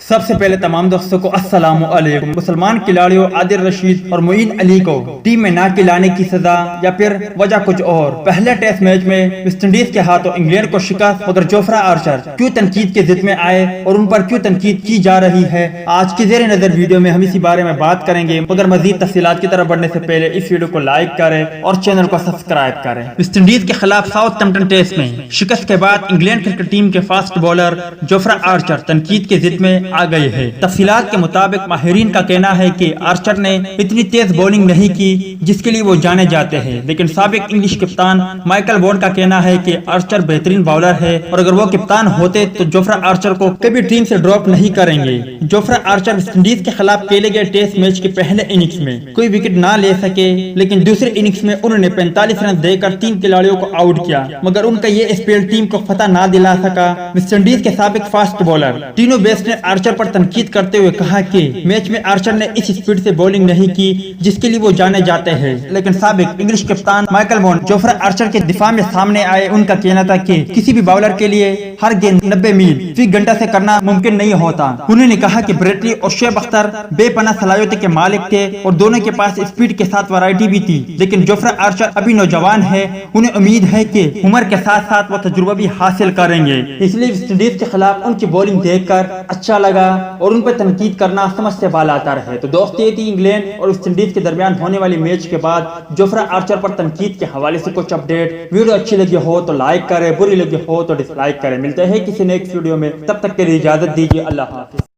سب سے پہلے تمام دوستوں کو السلام علیکم۔ مسلمان کھلاڑیوں عادل رشید اور معین علی کو ٹیم میں نہ کھلانے کی سزا یا پھر وجہ کچھ اور۔ پہلے ٹیسٹ میچ میں ویسٹ انڈیز کے ہاتھوں انگلینڈ کو شکست، مگر جوفرا آرچر کیوں تنقید کے ضد میں آئے اور ان پر کیوں تنقید کی جا رہی ہے، آج کی زیر نظر ویڈیو میں ہم اسی بارے میں بات کریں گے۔ مگر مزید تفصیلات کی طرف بڑھنے سے پہلے اس ویڈیو کو لائک کریں اور چینل کو سبسکرائب کریں۔ ویسٹ انڈیز کے خلاف ساؤتھ ہیمپٹن ٹیسٹ میں شکست کے بعد انگلینڈ کرکٹ ٹیم کے فاسٹ بولر جوفرا آرچر تنقید کے ضد میں آ گئے ہیں۔ تفصیلات کے مطابق ماہرین کا کہنا ہے کہ آرچر نے اتنی تیز بولنگ نہیں کی جس کے لیے وہ جانے جاتے ہیں، لیکن سابق انگلش کپتان مائیکل وون کا کہنا ہے کہ آرچر بہترین باؤلر ہے اور اگر وہ کپتان ہوتے تو جوفرا آرچر کو کبھی ٹیم سے ڈراپ نہیں کریں گے۔ جوفرا آرچر ویسٹ انڈیز کے خلاف کھیلے گئے ٹیسٹ میچ کے پہلے اننگز میں کوئی وکٹ نہ لے سکے، لیکن دوسرے اننگز میں انہوں نے 45 رن دے کر 3 کھلاڑیوں کو آؤٹ کیا، مگر ان کا یہ اسپیل ٹیم کو فتح نہ دلا سکا۔ ویسٹ انڈیز کے سابق فاسٹ بولر ٹینو بیس نے آرچر پر تنقید کرتے ہوئے کہا کہ میچ میں آرچر نے اس سپیڈ سے بولنگ نہیں کی جس کے لیے وہ جانے جاتے ہیں، لیکن سابق انگلش کپتان مائیکل وون جوفرا آرچر کے دفاع میں سامنے آئے۔ ان کا کہنا تھا کہ کسی بھی باؤلر کے لیے ہر گیند 90 میل فی گھنٹہ سے کرنا ممکن نہیں ہوتا۔ انہوں نے کہا کہ بریٹلی اور شعیب اختر بے پناہ صلاحیت کے مالک تھے اور دونوں کے پاس اسپیڈ کے ساتھ ویرائٹی بھی تھی، لیکن جوفرا آرچر ابھی نوجوان ہے، انہیں امید ہے کہ عمر کے ساتھ ساتھ وہ تجربہ بھی حاصل کریں گے، اس لیے ویسٹ انڈیز کے خلاف ان کی بولنگ دیکھ کر اچھا لگا اور ان پہ تنقید کرنا سمجھ سے بالا آتا رہے۔ تو دوست یہ تھی انگلینڈ اور ویسٹ انڈیز کے درمیان ہونے والی میچ کے بعد جوفرا آرچر پر تنقید کے حوالے سے کچھ اپڈیٹ۔ ویڈیو اچھی لگی ہو تو لائک کریں، بری لگی ہو تو ڈس لائک کریں۔ ملتے ہیں کسی نیکسٹ ویڈیو میں، تب تک کے لیے اجازت دیجیے، اللہ حافظ۔